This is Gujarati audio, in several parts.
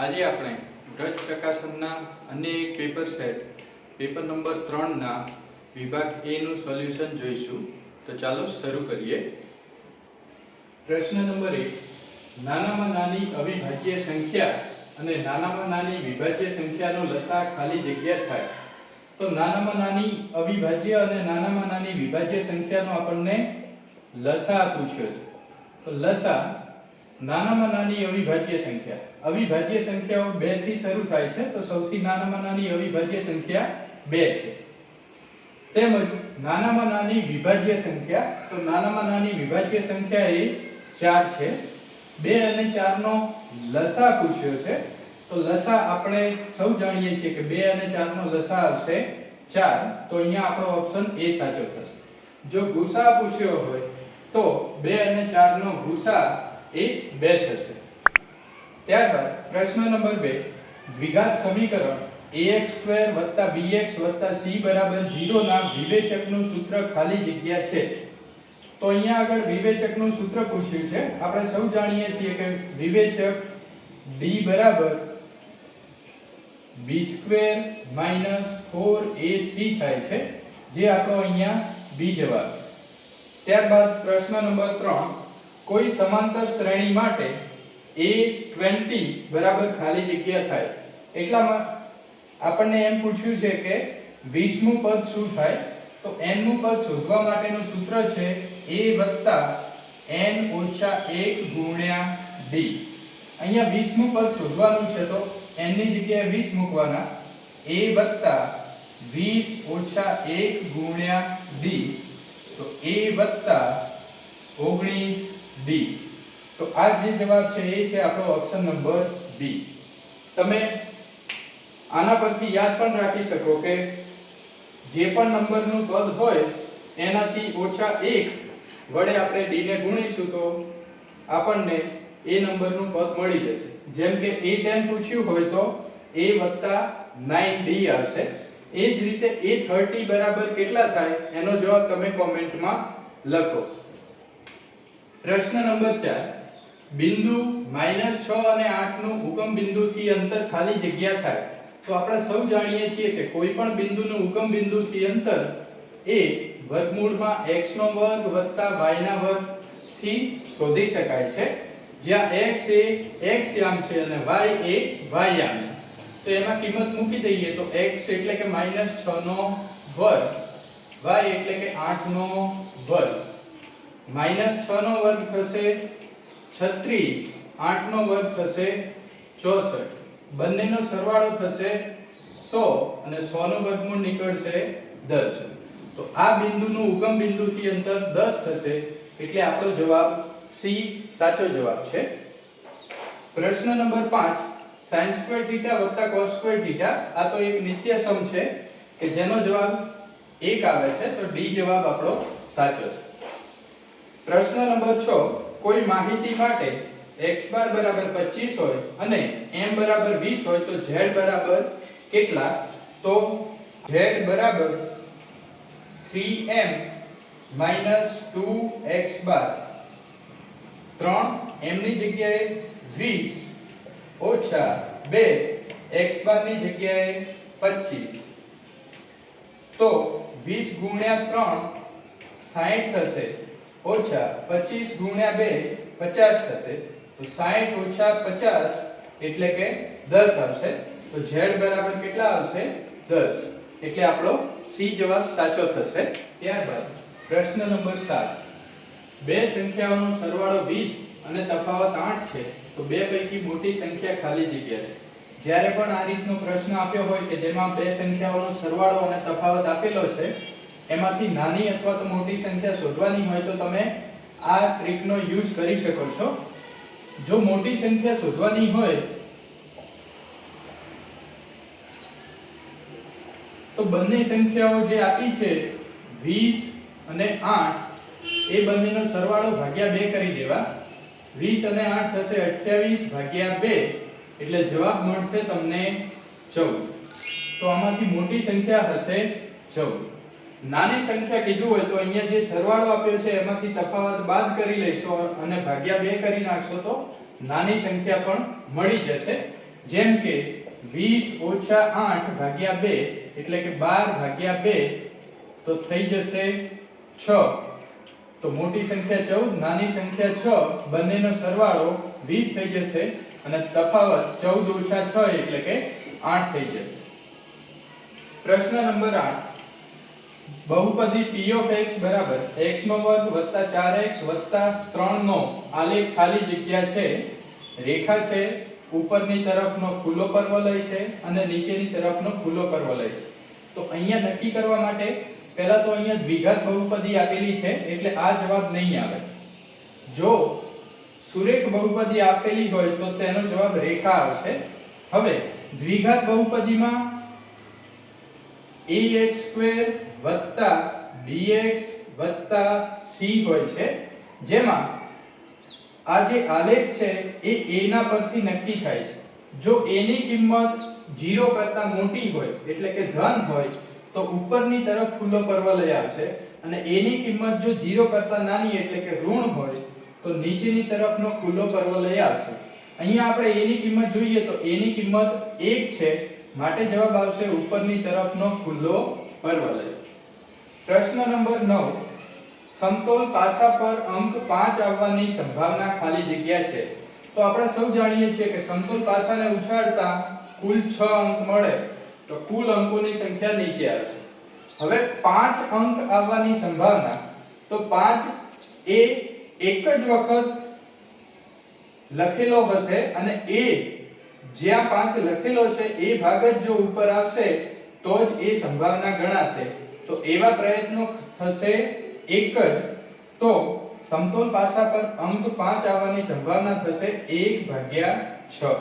આજે આપણે વ્રજ પ્રકાશનના અન્ય એક પેપર સેટ પેપર નંબર 3 ના વિભાગ A નું સોલ્યુશન જોઈશું. તો ચાલો શરૂ કરીએ. પ્રશ્ન નંબર 1, નાનામાં નાની અવિભાજ્ય સંખ્યા અને નાનામાં નાની વિભાજ્ય સંખ્યાનો લસાઅ ખાલી જગ્યા થાય. તો નાનામાં નાની અવિભાજ્ય અને નાનામાં નાની વિભાજ્ય સંખ્યાનો આપણને લસાઅ પૂછ્યો છે. તો લસાઅ નાનામાં નાની અવિભાજ્ય સંખ્યાઓ 2 થી શરૂ થાય છે. તો સૌથી નાનામાં નાની અવિભાજ્ય સંખ્યા 2 છે. તેમજ નાનામાં નાની વિભાજ્ય સંખ્યા, તો નાનામાં નાની વિભાજ્ય સંખ્યા એ 4 છે. 2 અને 4 નો લસાઅ પૂછ્યો છે. તો લસાઅ આપણે સૌ જાણીએ છીએ કે 2 અને 4 નો લસાઅ આવશે 4. તો અહીંયા આપણો ઓપ્શન A સાચો થશે. જો ગુસાઅ પૂછ્યો હોય તો 2 અને 4 નો ગુસાઅ એ 2 થશે. ત્યારબાદ પ્રશ્ન નંબર 2, દ્વિઘાત સમીકરણ ax² bx c બરાબર 0 ના વિવેચકનું સૂત્ર ખાલી જગ્યા છે. તો અહીંયા આગળ વિવેચકનું સૂત્ર પૂછ્યું છે. આપણે સૌ જાણીએ છીએ કે વિવેચક d બરાબર b² - 4ac થાય છે, જે આપણો અહીંયા b જવાબ. ત્યારબાદ પ્રશ્ન નંબર 3, કોઈ સમાંતર શ્રેણી માટે a20 બરાબર ખાલી જગ્યા થાય. એટલામાં આપણને એમ પૂછ્યું છે કે 20મું પદ શું થાય. તો n નું પદ શોધવા માટેનું સૂત્ર છે a n - 1 * d. અહીંયા 20મું પદ શોધવાનું છે તો n ની જગ્યાએ 20 મૂકવાના. a 20 - 1 * d, તો a 19d. તો આ જે જવાબ છે એ છે આપણો ઓપ્શન નંબર B. તમે આના પરથી યાદ પણ રાખી શકો કે જે પણ નંબરનું પદ હોય એનાથી -1 વડે આપણે d ને ગુણીશું તો આપણને એ નંબરનું પદ મળી જશે. જેમ કે a10 પૂછ્યું હોય તો a 9d આવશે. એ જ રીતે a30 બરાબર કેટલા થાય એનો જવાબ તમે કોમેન્ટમાં લખો. પ્રશ્ન નંબર 4, બિંદુ -6 અને 8 નું ઉગમ બિંદુથી અંતર ખાલી જગ્યા થાય. તો આપણે સૌ જાણીએ છીએ કે કોઈ પણ બિંદુનું ઉગમ બિંદુથી અંતર એ વર્ગમૂળમાં x² + y² થી શોધી શકાય છે, જ્યાં x એ x યામ છે અને y એ y યામ છે. તો એમાં કિંમત મૂકી દઈએ તો x એટલે કે -6 નો વર્ગ, y એટલે કે 8 નો વર્ગ. -6 નો વર્ગ થશે 36, 8 નો વર્ગ થશે 64. બંનેનો સરવાળો થશે 100 અને 100 નું વર્ગમૂળ નીકળશે 10. તો આ બિંદુનું ઉગમ બિંદુથી અંતર 10 થશે, એટલે આપણો જવાબ C સાચો જવાબ છે. પ્રશ્ન નંબર 5, sin² θ + cos² θ. આ તો એક નિત્ય સમ છે કે જેનો જવાબ 1 આવે છે, તો D જવાબ આપણો સાચો છે. પ્રશ્ન નંબર 6, કોઈ માહિતી માટે x બાર બરાબર 25 હોય અને m બરાબર 20 હોય તો z બરાબર કેટલા. તો z બરાબર 3m - 2x બાર. 3m ની જગ્યાએ 20 ઓછા 2x બાર ની જગ્યાએ 25. તો 20 ગુણ્યા 3 60 થશે, ઓછા 25 ગુણ્યા 2 50 થશે. તો 60 ઓછા 50 એટલે કે 10 આવશે. તો z બરાબર કેટલા આવશે 10, એટલે આપણો C જવાબ સાચો થશે. ત્યારબાદ પ્રશ્ન નંબર 7, બે સંખ્યાઓનો સરવાળો 20 અને તફાવત 8 છે. તો બે પૈકી મોટી સંખ્યા ખાલી જગ્યા છે. જ્યારે પણ આ રીતનો પ્રશ્ન આપ્યો હોય કે જેમાં બે સંખ્યાઓનો સરવાળો અને તફાવત આપેલો છે, એમાંથી નાની અથવા તો મોટી સંખ્યા શોધવાની હોય તો તમે આ ટ્રીકનો યુઝ કરી શકો છો. જો મોટી સંખ્યા શોધવાની હોય તો બંને સંખ્યાઓ જે આપી છે 20 અને 8 એ બંનેનો સરવાળો ભાગ્યા 2 કરી દેવા. 20 અને 8 થશે 28 ભાગ્યા 2, એટલે જવાબ મળશે તમને 14. તો આમાંથી મોટી સંખ્યા હશે 14. નાની સંખ્યા કીધું હોય તો અહીંયા જે સરવાળો આપ્યો છે એમાંથી તફાવત બાદ કરી લઈશું અને ભાગ્યા 2 કરી નાખશો તો નાની સંખ્યા પણ મળી જશે. જેમ કે 20 ઓછા 8 ભાગ્યા 2 એટલે કે 12 ભાગ્યા 2 તો થઈ જશે 6. તો મોટી સંખ્યા 14 નાની સંખ્યા 6 બંનેનો સરવાળો 20 થઈ જશે અને તફાવત 14 ઓછા 6 એટલે કે 8 થઈ જશે. પ્રશ્ન નંબર 8 બહુપદી p of x બરાબર x નો વર્ગ વત્તા 4x વત્તા 3 નો આલેખ ખાલી જગ્યા છે, રેખા છે, ઉપરની તરફનો ખુલ્લો પરવલય છે અને નીચેની તરફનો ખુલ્લો પરવલય છે. તો અહીંયા નક્કી કરવા માટે પહેલા તો અહીંયા દ્વિઘાત બહુપદી આપેલી છે એટલે આ જવાબ નહીં આવે. જો સુરેખ બહુપદી આપેલી હોય તો તેનો જવાબ રેખા આવશે. હવે દ્વિઘાત બહુપદીમાં ax² bx c હોય છે, જેમાં આ જે આલેખ છે એ a ના પરથી નક્કી થાય છે. જો a ની કિંમત 0 કરતા મોટી હોય એટલે કે ધન હોય તો ઉપરની તરફ ખુલ્લો પરવલય આવશે અને a ની કિંમત જો 0 કરતા નાની એટલે કે ઋણ હોય તો નીચેની તરફનો ખુલ્લો પરવલય આવશે. અહીંયા આપણે a ની કિંમત જોઈએ તો a ની કિંમત 1 છે, માટે જવાબ આવશે ઉપરની તરફનો ખુલ્લો પરવલય. પ્રશ્ન નંબર 9 સમતોલ પાસા પર અંક 5 આવવાની સંભાવના ખાલી જગ્યા છે. તો આપણે સૌ જાણીએ છીએ કે સમતોલ પાસાને ઉછાળતા કુલ 6 અંક મળે તો કુલ અંકોની સંખ્યા નીચે આવશે. હવે 5 અંક આવવાની સંભાવના, તો 5 એ એક જ વખત લખેલો હશે અને એ જ્યાં 5 લખેલો છે એ ભાગ જ જો ઉપર આવશે તો જ એ સંભાવના ગણાશે. તો એવા પ્રયત્નો થશે એક જ, તો સમતોલ પાસા પર અંક 5 આવવાની સંભાવના થશે 1/6.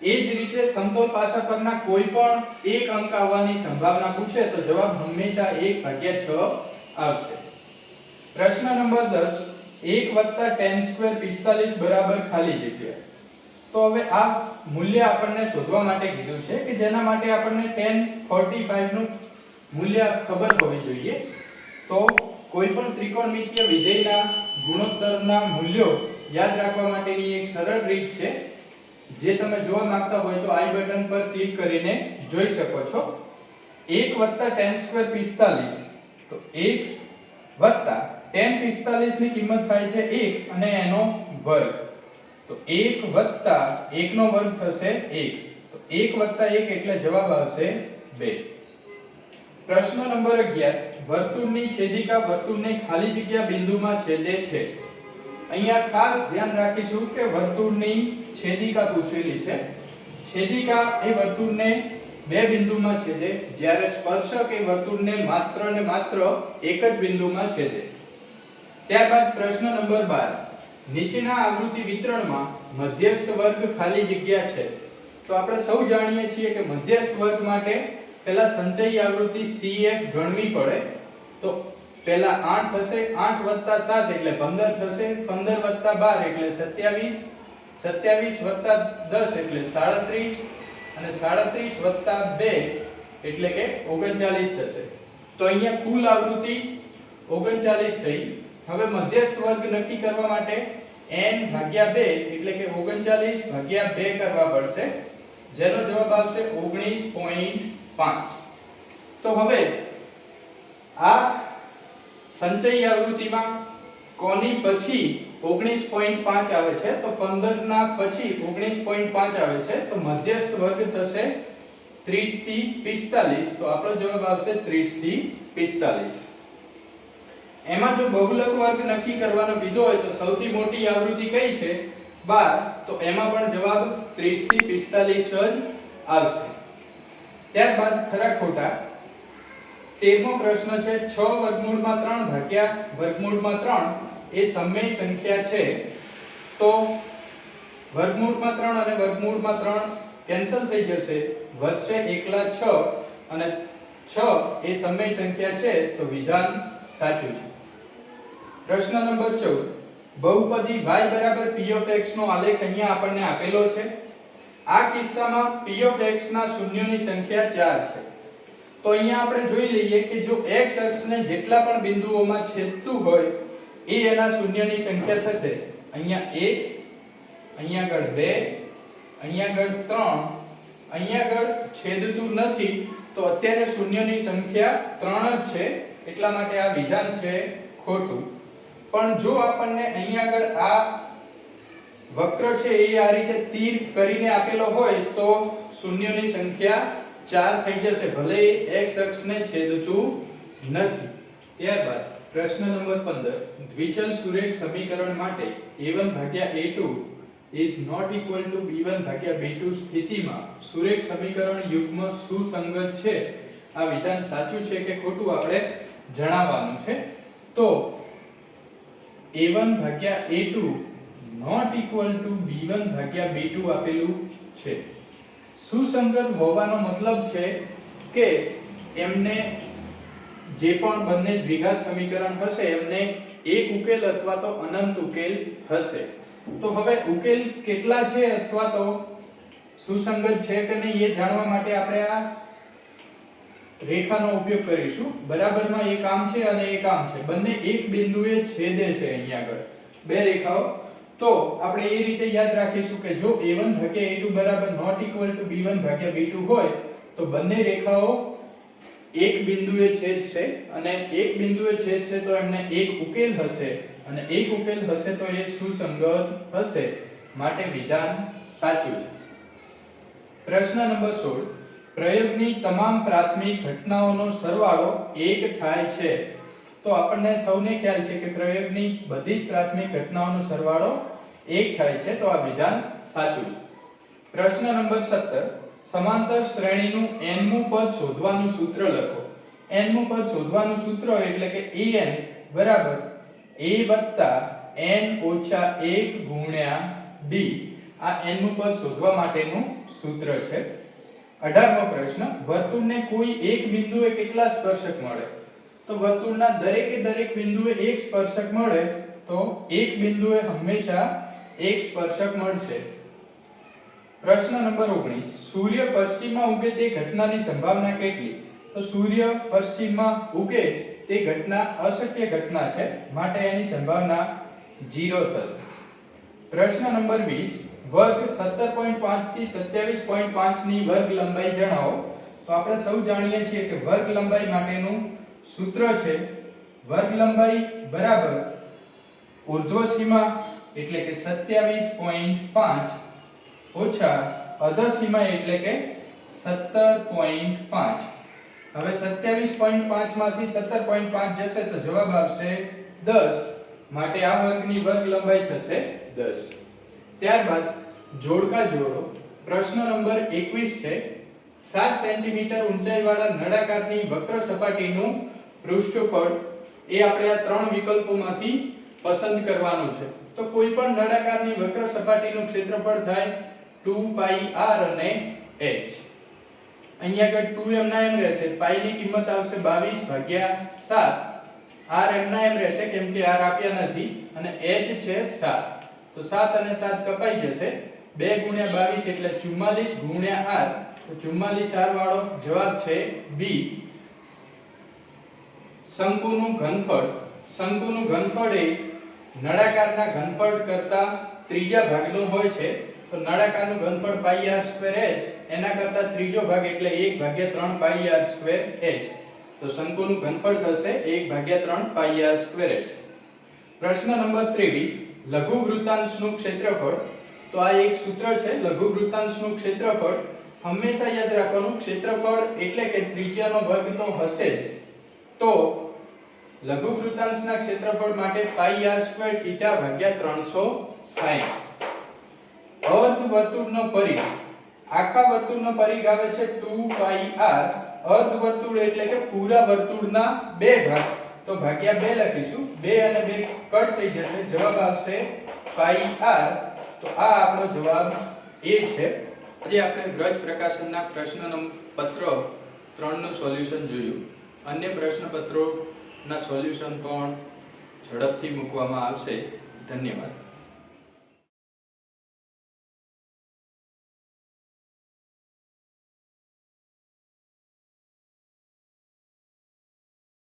એ જ રીતે સમતોલ પાસા પરના કોઈ પણ એક અંક આવવાની સંભાવના પૂછે તો જવાબ હંમેશા 1/6 આવશે. પ્રશ્ન નંબર 10 1 10² 45 બરાબર ખાલી જગ્યા. તો હવે આ મૂલ્ય આપણને શોધવા માટે કીધું છે કે જેના માટે આપણને tan 45 નું મૂલ્ય ખબર હોવી જોઈએ. તો કોઈ પણ ત્રિકોણમિતિય વિધેયના ગુણોત્તરના મૂલ્યો યાદ રાખવા માટેની એક સરળ રીત છે, જે તમે જોવા માંગતા હોય તો આઈ બટન પર ક્લિક કરીને જોઈ શકો છો. 1 10² 45, તો 1 tan 45 ની કિંમત થાય છે 1 અને એનો વર્ગ, તો 1 1 નો વર્ગ થશે 1, તો 1 1 એટલે જવાબ આવશે 2. પ્રશ્ન નંબર 11 વર્તુળની છેદિકા વર્તુળની ખાલી જગ્યા બિંદુમાં છેદે છે. અહીંયા ખાસ ધ્યાન રાખીશું કે વર્તુળની છેદિકા પૂછેલી છે. છેદિકા એ વર્તુળને બે બિંદુમાં છેદે, જ્યારે સ્પર્શક એ વર્તુળને માત્ર ને માત્ર એક જ બિંદુમાં છેદે. ત્યારબાદ પ્રશ્ન નંબર 12 નીચેના આવૃત્તિ વિતરણમાં મધ્યસ્થ વર્ગ ખાલી જગ્યા છે. તો આપણે સૌ જાણીએ છીએ કે મધ્યસ્થ વર્ગ માટે પહેલા સંચયી આવૃત્તિ CF ગણવી પડે. તો પહેલા 8 થશે, 8 + 7 એટલે 15 થશે, 15 + 12 એટલે 27, 27 + 10 એટલે 37 અને 37 + 2 એટલે કે 39 થશે. તો અહીંયા કુલ આવૃત્તિ 39 થઈ. હવે મધ્યસ્થ વર્ગ નક્કી કરવા માટે n/2 એટલે કે 39/2 કરવા પડશે, જેનો જવાબ આવશે 19.5. તો હવે આ સંચયી આવૃત્તિમાં કોની પછી 19.5 આવે છે, તો 15 ના પછી 19.5 આવે છે, તો મધ્યસ્થ વર્ગ થશે 30 થી 45. તો આપણો જવાબ આવશે 30 થી 45. એમાં જો બહુલક વર્ગ નક્કી કરવાનો કીધો હોય તો સૌથી મોટી આવૃત્તિ કઈ છે? 12. તો એમાં પણ જવાબ 30 થી 45 જ આવશે. ત્યારબાદ ખરા ખોટા 13મો પ્રશ્ન છે 6√3/√3 એ સમય સંખ્યા છે. તો √3 અને √3 કેન્સલ થઈ જશે, વધશે એકલા 6 અને 6 એ સમય સંખ્યા છે, તો વિધાન સાચું છે. પ્રશ્ન નંબર 14 બહુપદી y = p of x નો આલેખ અહીંયા આપણને આપેલો છે. આ કિસ્સામાં p of x ના શૂન્યોની સંખ્યા 4 છે. તો અહીંયા આપણે જોઈ લઈએ કે જો x અક્ષને જેટલા પણ બિંદુઓમાં છેદતું હોય એ એના શૂન્યની સંખ્યા થશે. અહીંયા 1, અહીંયા આગળ 2, અહીંયા આગળ 3, અહીંયા આગળ છેદતું નથી, તો અત્યારે શૂન્યની સંખ્યા 3 જ છે, એટલા માટે આ વિધાન છે ખોટું. પણ જો આપણને અહીંયા આગળ આ વક્ર છે એ આ રીતે તીર કરીને આપેલો હોય તો શૂન્યની સંખ્યા 4 થઈ જશે, ભલે x અક્ષને છેદતું નથી. ત્યારબાદ પ્રશ્ન નંબર 15, દ્વિચલ સુરેખ સમીકરણ માટે a1/a2 is not equal to b1/b2 સ્થિતિમાં સુરેખ સમીકરણ યુગ્મ સુસંગત છે. આ વિધાન સાચું છે કે ખોટું આપણે જણાવવાનું છે. તો a1/a2 not equal to b1/b2 આપેલું છે. સુસંગત હોવાનો મતલબ છે કે એમને જે પણ બંને દ્વિઘાત સમીકરણ હશે એમને એક ઉકેલ અથવા તો અનંત ઉકેલ હશે. તો હવે ઉકેલ કેટલા છે અથવા તો સુસંગત છે કે નહીં એ જાણવા માટે આપણે આ રેખાનો ઉપયોગ કરીશું. બરાબરમાં એક આમ છે અને એક આમ છે, બંને એક બિંદુએ છેદે છે અહીંયા આગળ બે રેખાઓ. તો આપણે એ રીતે યાદ રાખીશું કે જો a1/a2 બરાબર not equal to b1/b2 હોય તો બંને રેખાઓ એક બિંદુએ છેદશે, અને એક બિંદુએ છેદશે તો એમને એક ઉકેલ હશે, અને એક ઉકેલ હશે તો એ સુસંગત હશે, માટે વિધાન સાચું છે. પ્રશ્ન નંબર 16, પ્રયોગની તમામ પ્રાથમિક ઘટનાઓનો સરવાળો 1 થાય છે. તો આપણને સૌને ખ્યાલ છે કે પ્રયોગની બધી જ પ્રાથમિક ઘટનાઓનો સરવાળો 1 થાય છે, તો આ વિધાન સાચું છે. પ્રશ્ન નંબર 17, સમાંતર શ્રેણીનું n મું પદ શોધવાનું સૂત્ર લખો. n મું પદ શોધવાનું સૂત્ર એટલે કે an બરાબર a વત્તા n ઓછા 1 ગુણ્યા d. આ n મું પદ શોધવા માટેનું સૂત્ર છે. 18મો પ્રશ્ન, વર્તુળને કોઈ એક બિંદુએ કેટલા સ્પર્શક મળે? તો વર્તુળના દરેક બિંદુએ એક સ્પર્શક મળે, તો એક બિંદુએ હંમેશા એક સ્પર્શક મળશે. પ્રશ્ન નંબર 19, સૂર્ય પશ્ચિમમાં ઉગે તે ઘટનાની સંભાવના કેટલી? તો સૂર્ય પશ્ચિમમાં ઉગે તે ઘટના અશક્ય ઘટના છે, માટે એની સંભાવના 0 થશે. પ્રશ્ન નંબર 20, વર્ગ 17.5 થી 27.5 ની વર્ગ લંબાઈ જણાવો. તો આપણે સૌ જાણીએ છીએ કે વર્ગ લંબાઈ માટેનું સૂત્ર છે વર્ગ લંબાઈ બરાબર ઉર્ધ્વ સીમા એટલે કે 27.5 ઓછા અધર સીમા એટલે કે 17.5. હવે 27.5 માંથી 17.5 જશે તો જવાબ આવશે 10, માટે આ વર્ગની વર્ગ લંબાઈ થશે 10. ત્યારબાદ જોડકા જોડો. પ્રશ્ન નંબર 21 છે, 7 સેન્ટીમીટર ઊંચાઈવાળા નળાકારની વક્ર સપાટીનું પૃષ્ઠફળ એ આપણે આ ત્રણ વિકલ્પોમાંથી પસંદ કરવાનું છે. તો કોઈ પણ નળાકારની વક્ર સપાટીનું ક્ષેત્રફળ થાય 2πr અને h. અહીંયા આગળ 2 એમના એમ રહેશે, પાઈ ની કિંમત આવશે 22/7. r એમના એમ રહેશે કેમ કે r આપ્યા નથી, અને h છે 7. તો 7 અને 7 કપાઈ જશે, 2 × 22 એટલે 44 × r. તો 44 r વાળો જવાબ છે b. શંકુનું ઘનફળ એ નળાકારના ઘનફળ કરતા ત્રીજા ભાગનું હોય છે. તો નળાકારનું ઘનફળ πr²h, એના કરતા ત્રીજો ભાગ એટલે 1/3πr²h. તો શંકુનું ઘનફળ થશે 1/3πr²h. પ્રશ્ન નંબર 23, લઘુ વૃત્તાંશનું ક્ષેત્રફળ. તો આ એક સૂત્ર છે, લઘુ વૃત્તાંશનું ક્ષેત્રફળ હંમેશા યાદ રાખવાનું, ક્ષેત્રફળ એટલે કે ત્રિજ્યાનો વર્ગ તો હશે જ. તો લઘુ વૃત્તાંશના ક્ષેત્રફળ માટે πr²θ/360. અર્ધ વર્તુળનો પરિઘ, આખા વર્તુળનો પરિઘ આવે છે 2πr. અર્ધ વર્તુળ એટલે કે પૂરા વર્તુળના બે ભાગ, તો ભાગ્યા 2 લખીશું, 2 અને 2 કટ થઈ જશે, જવાબ આવશે πr. તો આ આપણો જવાબ એ છે. આજે આપણે વ્રજ પ્રકાશનના પ્રશ્ન પત્ર 3 નું સોલ્યુશન જોયું. અન્ય પ્રશ્નપત્રોના સોલ્યુશન પણ ઝડપથી મૂકવામાં આવશે. ધન્યવાદ.